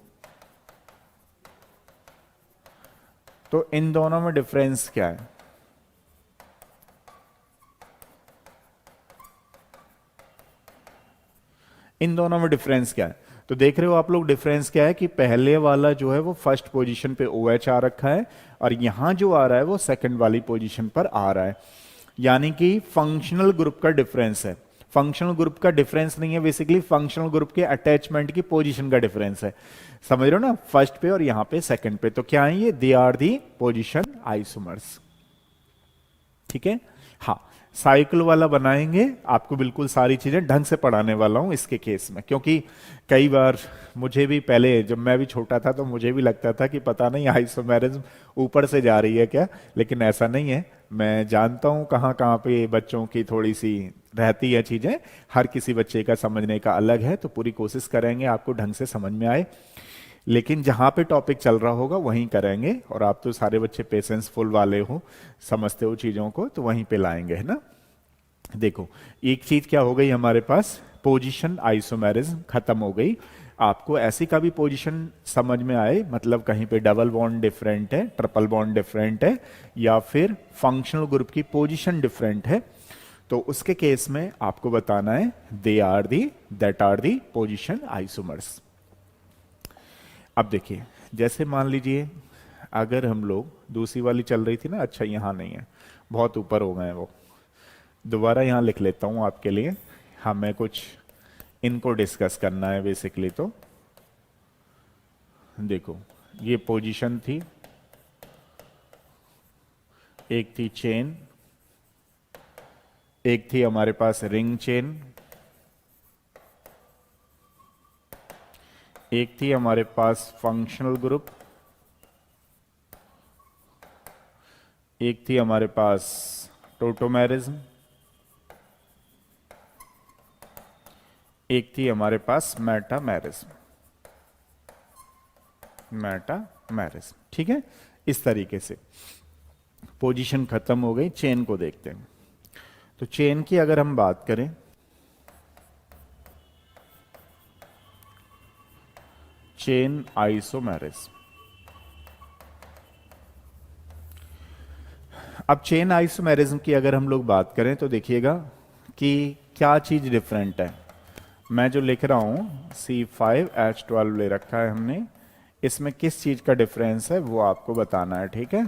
तो इन दोनों में डिफरेंस क्या है? इन दोनों में डिफरेंस क्या है? तो देख रहे हो आप लोग डिफरेंस क्या है कि पहले वाला जो है वो फर्स्ट पोजीशन पे OH आ रखा है, और यहां जो आ रहा है वो सेकंड वाली पोजीशन पर आ रहा है। यानी कि फंक्शनल ग्रुप का डिफरेंस है। फंक्शनल ग्रुप का डिफरेंस नहीं है, बेसिकली फंक्शनल ग्रुप के अटैचमेंट की पोजीशन का डिफरेंस है। समझ रहे हो ना, फर्स्ट पे और यहां पे सेकंड पे। तो क्या है ये? They are the position isomers. ठीक है, हाँ, साइकिल वाला बनाएंगे, आपको बिल्कुल सारी चीजें ढंग से पढ़ाने वाला हूं इसके केस में। क्योंकि कई बार मुझे भी पहले, जब मैं भी छोटा था, तो मुझे भी लगता था कि पता नहीं आइसोमेरिज्म ऊपर से जा रही है क्या, लेकिन ऐसा नहीं है। मैं जानता हूं कहाँ कहाँ पे बच्चों की थोड़ी सी रहती है चीजें। हर किसी बच्चे का समझने का अलग है, तो पूरी कोशिश करेंगे आपको ढंग से समझ में आए। लेकिन जहां पे टॉपिक चल रहा होगा वहीं करेंगे, और आप तो सारे बच्चे पेशेंसफुल वाले हो, समझते हो चीजों को, तो वहीं पे लाएंगे, है ना। देखो, एक चीज क्या हो गई हमारे पास, पोजीशन आइसोमेरिज्म खत्म हो गई। आपको ऐसी का भी पोजीशन समझ में आए, मतलब कहीं पे डबल बॉन्ड डिफरेंट है, ट्रिपल बॉन्ड डिफरेंट है, या फिर फंक्शनल ग्रुप की पोजीशन डिफरेंट है, तो उसके केस में आपको बताना है they are the, that are the position isomers. अब देखिए, जैसे मान लीजिए अगर हम लोग, दूसरी वाली चल रही थी ना, अच्छा यहां नहीं है, बहुत ऊपर हो गए वो, दोबारा यहां लिख लेता हूं आपके लिए। हमें कुछ इनको डिस्कस करना है बेसिकली। तो देखो, ये पोजीशन थी, एक थी चेन, एक थी हमारे पास रिंग चेन, एक थी हमारे पास फंक्शनल ग्रुप, एक थी हमारे पास टोटोमेरिज्म, एक थी हमारे पास मेटामेरिज्म। मेटामेरिज्म, ठीक है। इस तरीके से पोजीशन खत्म हो गई। चेन को देखते हैं। तो चेन की अगर हम बात करें, चेन आइसोमेरिज्म। अब चेन आइसोमेरिज्म की अगर हम लोग बात करें तो देखिएगा कि क्या चीज डिफरेंट है। मैं जो लिख रहा हूं C5H12 ले रखा है हमने, इसमें किस चीज का डिफरेंस है वो आपको बताना है, ठीक है।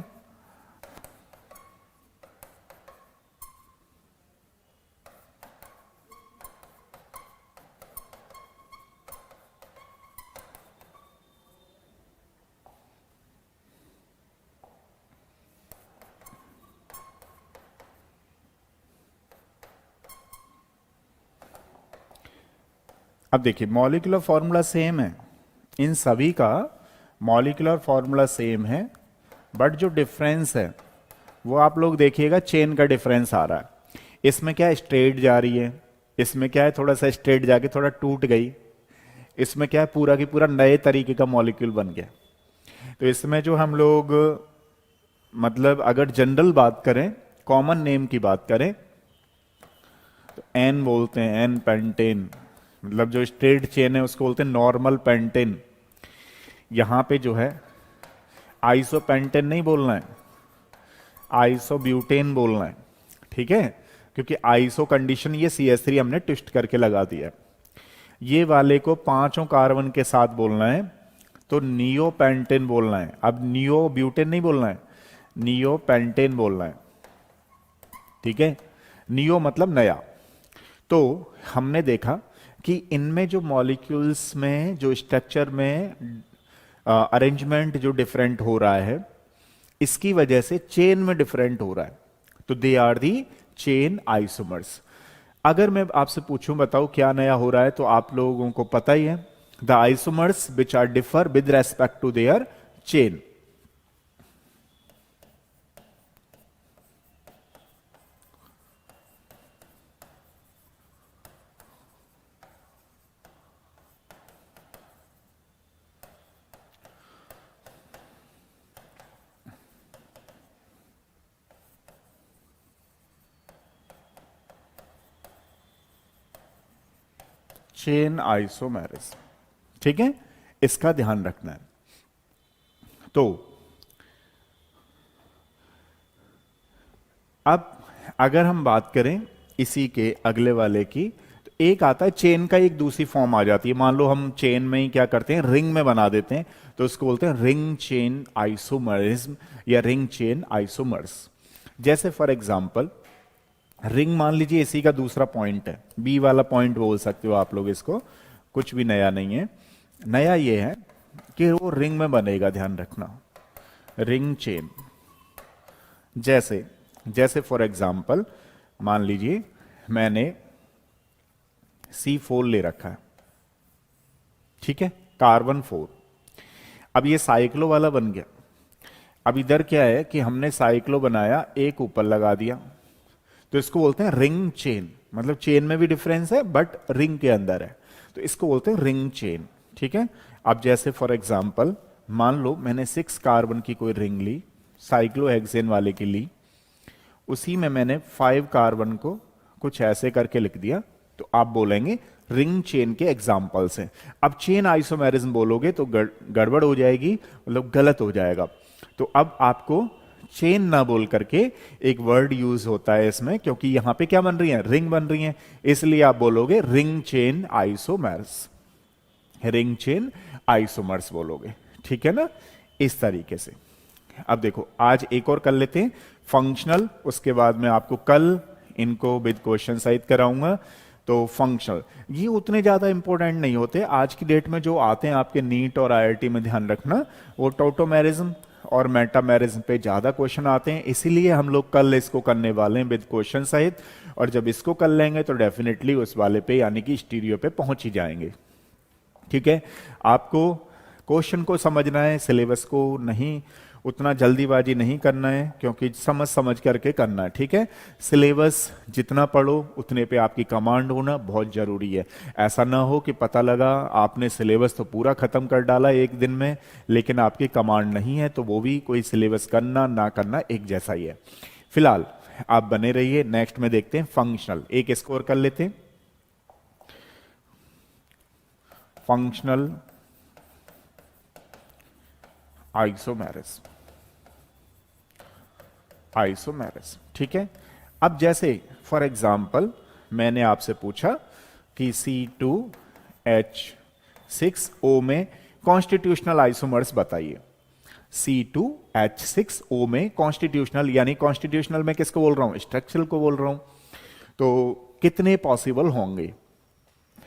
अब देखिए, मॉलिक्यूलर फॉर्मूला सेम है, इन सभी का मॉलिक्यूलर फॉर्मूला सेम है, बट जो डिफरेंस है वो आप लोग देखिएगा, चेन का डिफरेंस आ रहा है। इसमें क्या है, स्ट्रेट जा रही है, इसमें क्या है, थोड़ा सा स्ट्रेट जाके थोड़ा टूट गई। इसमें क्या है, पूरा की पूरा नए तरीके का मॉलिक्यूल बन गया। तो इसमें जो हम लोग, मतलब अगर जनरल बात करें, कॉमन नेम की बात करें, तो एन बोलते हैं, एन पेंटेन, मतलब जो स्ट्रेट चेन है उसको बोलते हैं नॉर्मल पेंटेन। यहां पे जो है आइसो पेंटेन नहीं बोलना है, आइसो ब्यूटेन बोलना है, ठीक है, क्योंकि आइसो कंडीशन ये CH3 हमने ट्विस्ट करके लगा दिया है। ये वाले को पांचों कार्बन के साथ बोलना है तो नियो पेंटेन बोलना है। अब नियो ब्यूटेन नहीं बोलना है, नियो पेंटेन बोलना है, ठीक है। नियो मतलब नया। तो हमने देखा कि इनमें जो मॉलिक्यूल्स में जो स्ट्रक्चर में अरेंजमेंट जो डिफरेंट हो रहा है, इसकी वजह से चेन में डिफरेंट हो रहा है, तो they are the chain isomers. अगर मैं आपसे पूछूं बताओ क्या नया हो रहा है, तो आप लोगों को पता ही है, the isomers which are differ with respect to their chain. Chain isomerism, ठीक है, इसका ध्यान रखना है। तो अब अगर हम बात करें इसी के अगले वाले की, तो एक आता है चेन का, एक दूसरी फॉर्म आ जाती है। मान लो हम चेन में ही क्या करते हैं, रिंग में बना देते हैं, तो उसको बोलते हैं रिंग चेन आइसोमरिज्म या रिंग चेन आइसोमर्स। जैसे फॉर एग्जांपल रिंग मान लीजिए इसी का दूसरा पॉइंट है, बी वाला पॉइंट बोल सकते हो आप लोग इसको, कुछ भी नया नहीं है। नया ये है कि वो रिंग में बनेगा, ध्यान रखना, रिंग चेन। जैसे जैसे फॉर एग्जांपल मान लीजिए मैंने C4 ले रखा है, ठीक है, कार्बन 4। अब ये साइक्लो वाला बन गया। अब इधर क्या है कि हमने साइक्लो बनाया, एक ऊपर लगा दिया, तो इसको बोलते हैं रिंग चेन। मतलब चेन में भी डिफरेंस है बट रिंग के अंदर है, तो इसको बोलते हैं रिंग चेन, ठीक है। अब जैसे फॉर एग्जांपल मान लो मैंने 6 कार्बन की कोई रिंग ली, साइक्लोहेक्सेन वाले की ली, उसी में मैंने 5 कार्बन को कुछ ऐसे करके लिख दिया, तो आप बोलेंगे रिंग चेन के एग्जाम्पल्स हैं। अब चेन आइसोमेरिज्म बोलोगे तो गड़बड़ हो जाएगी, मतलब गलत हो जाएगा। तो अब आपको चेन ना बोल करके एक वर्ड यूज होता है इसमें, क्योंकि यहां पे क्या बन रही है, रिंग बन रही है, इसलिए आप बोलोगे ring chain isomers, ring chain isomers बोलोगे, ठीक है ना, इस तरीके से। अब देखो आज एक और कर लेते हैं फंक्शनल, उसके बाद में आपको कल इनको विद क्वेश्चन सहित कराऊंगा। तो फंक्शनल ये उतने ज्यादा इंपॉर्टेंट नहीं होते आज की डेट में, जो आते हैं आपके नीट और IIT में, ध्यान रखना वो टोटोमेरिज्म और मेटामेरिज्म पे ज्यादा क्वेश्चन आते हैं, इसीलिए हम लोग कल इसको करने वाले हैं विद क्वेश्चन सहित। और जब इसको कर लेंगे तो डेफिनेटली उस वाले पे यानी कि स्टीरियो पे पहुंच ही जाएंगे, ठीक है। आपको क्वेश्चन को समझना है, सिलेबस को नहीं, उतना जल्दीबाजी नहीं करना है, क्योंकि समझ समझ करके करना है, ठीक है। सिलेबस जितना पढ़ो उतने पे आपकी कमांड होना बहुत जरूरी है। ऐसा ना हो कि पता लगा आपने सिलेबस तो पूरा खत्म कर डाला एक दिन में, लेकिन आपकी कमांड नहीं है, तो वो भी कोई सिलेबस करना ना करना एक जैसा ही है। फिलहाल आप बने रहिए, नेक्स्ट में देखते हैं फंक्शनल, एक स्कोर कर लेते हैं। फंक्शनल आइसोमेरिज्म, आइसोमेरिज्म, ठीक है। अब जैसे फॉर एग्जांपल मैंने आपसे पूछा कि C2H6O में कॉन्स्टिट्यूशनल आइसोमर्स बताइए। C2H6O में कॉन्स्टिट्यूशनल, यानी कॉन्स्टिट्यूशनल में किसको बोल रहा हूं, स्ट्रक्चरल को बोल रहा हूं, तो कितने पॉसिबल होंगे।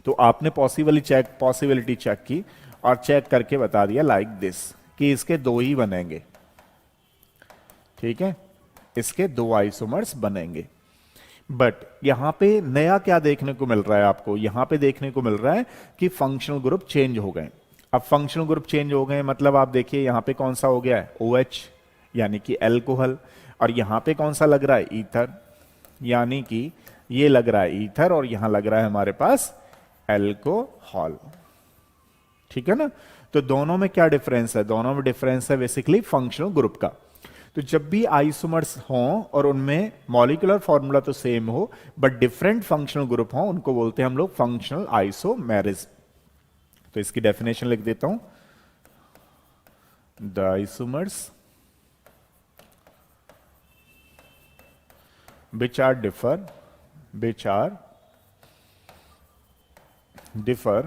तो आपने पॉसिबिलिटी चेक की और चेक करके बता दिया लाइक दिस कि इसके 2 ही बनेंगे, ठीक है, इसके 2 आइसोमर्स बनेंगे। बट यहां पे नया क्या देखने को मिल रहा है आपको, यहां पे देखने को मिल रहा है कि फंक्शनल ग्रुप चेंज हो गए। अब फंक्शनल ग्रुप चेंज हो गए मतलब आप देखिए यहां पे कौन सा हो गया है, OH यानी कि एल्कोहल, और यहां पे कौन सा लग रहा है, ईथर, यानी कि ये लग रहा है ईथर, और यहां लग रहा है हमारे पास एल्कोहल, ठीक है ना। तो दोनों में क्या डिफरेंस है, दोनों में डिफरेंस है बेसिकली फंक्शनल ग्रुप का। तो जब भी आइसोमर्स हों और उनमें मॉलिक्यूलर फॉर्मूला तो सेम हो बट डिफरेंट फंक्शनल ग्रुप हों, उनको बोलते हैं हम लोग फंक्शनल आइसोमेरिज्म। तो इसकी डेफिनेशन लिख देता हूं, the isomers which are differ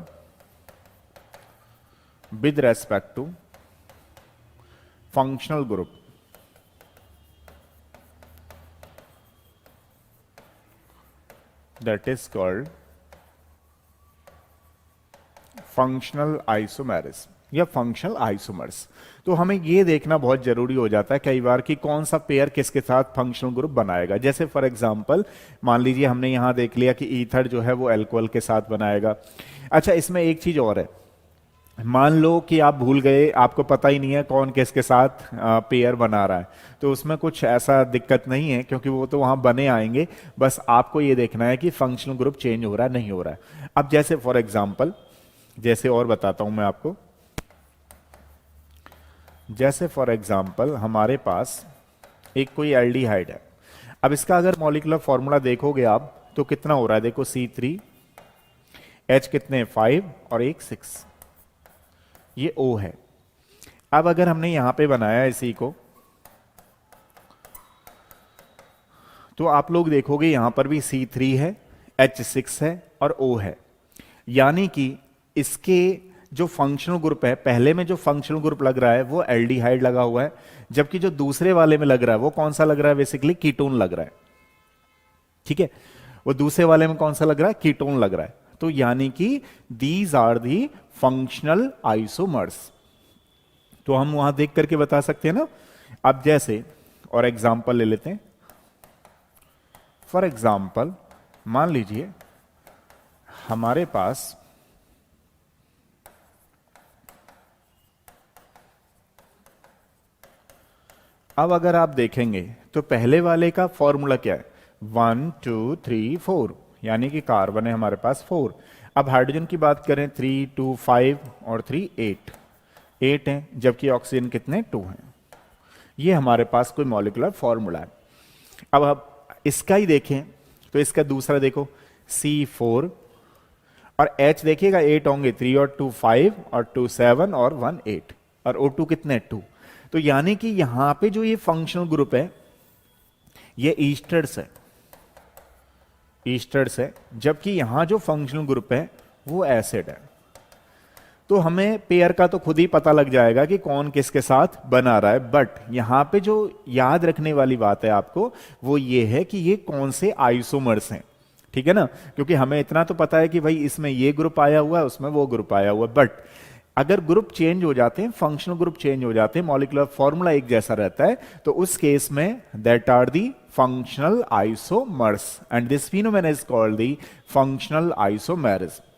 with respect to functional group, that is called functional isomerism या फंक्शनल आइसोमर्स। तो हमें ये देखना बहुत जरूरी हो जाता है कई बार कि कौन सा पेयर किसके साथ फंक्शनल ग्रुप बनाएगा। जैसे फॉर एग्जांपल मान लीजिए हमने यहां देख लिया कि ईथर जो है वो अल्कोहल के साथ बनाएगा। अच्छा, इसमें एक चीज और है, मान लो कि आप भूल गए, आपको पता ही नहीं है कौन किसके साथ पेयर बना रहा है, तो उसमें कुछ ऐसा दिक्कत नहीं है क्योंकि वो तो वहां बने आएंगे। बस आपको ये देखना है कि फंक्शनल ग्रुप चेंज हो रहा है नहीं हो रहा है। अब जैसे फॉर एग्जांपल, जैसे और बताता हूं मैं आपको, जैसे फॉर एग्जांपल हमारे पास एक कोई एल्डिहाइड है। अब इसका अगर मॉलिक्यूलर फॉर्मूला देखोगे आप तो कितना हो रहा है, देखो C3, H कितने 5 और एक 6, ये O है। अब अगर हमने यहां पे बनाया इसी को तो आप लोग देखोगे यहां पर भी C3 है, H6 है और O है, यानी कि इसके जो फंक्शनल ग्रुप है, पहले में जो फंक्शनल ग्रुप लग रहा है वो एल्डिहाइड लगा हुआ है, जबकि जो दूसरे वाले में लग रहा है वो कौन सा लग रहा है, बेसिकली कीटोन लग रहा है। ठीक है, वो दूसरे वाले में कौन सा लग रहा है, कीटोन लग रहा है। तो यानी कि these are the functional isomers. तो हम वहां देख करके बता सकते हैं ना। अब जैसे और एग्जांपल ले लेते हैं, फॉर एग्जांपल मान लीजिए हमारे पास अब अगर आप देखेंगे तो पहले वाले का फॉर्मूला क्या है, 1 2 3 4, यानी कि कार्बन है हमारे पास 4। अब हाइड्रोजन की बात करें 3 2 5 और 3 8 हैं, जबकि ऑक्सीजन कितने 2 हैं। ये हमारे पास कोई मॉलिक्यूलर फॉर्मूला है। अब आप इसका ही देखें तो इसका दूसरा देखो C4 और H देखिएगा 8 होंगे, 3 और 2 5 और 2 7 और 1 8 और O2 कितने 2। तो यानी कि यहां पे जो ये फंक्शनल ग्रुप है ये ईस्टर्स है, जबकि यहां जो फंक्शनल ग्रुप है वो एसिड है। तो हमें पेयर का तो खुद ही पता लग जाएगा कि कौन किसके साथ बना रहा है, बट यहां पे जो याद रखने वाली बात है आपको वो ये है कि ये कौन से आइसोमर्स हैं। ठीक है ना, क्योंकि हमें इतना तो पता है कि भाई इसमें ये ग्रुप आया हुआ है, उसमें वो ग्रुप आया हुआ है, बट अगर ग्रुप चेंज हो जाते हैं, फंक्शनल ग्रुप चेंज हो जाते हैं, मॉलिक्यूलर फॉर्मूला एक जैसा रहता है, तो उस केस में that are the functional isomers and this phenomena is called the functional isomerism.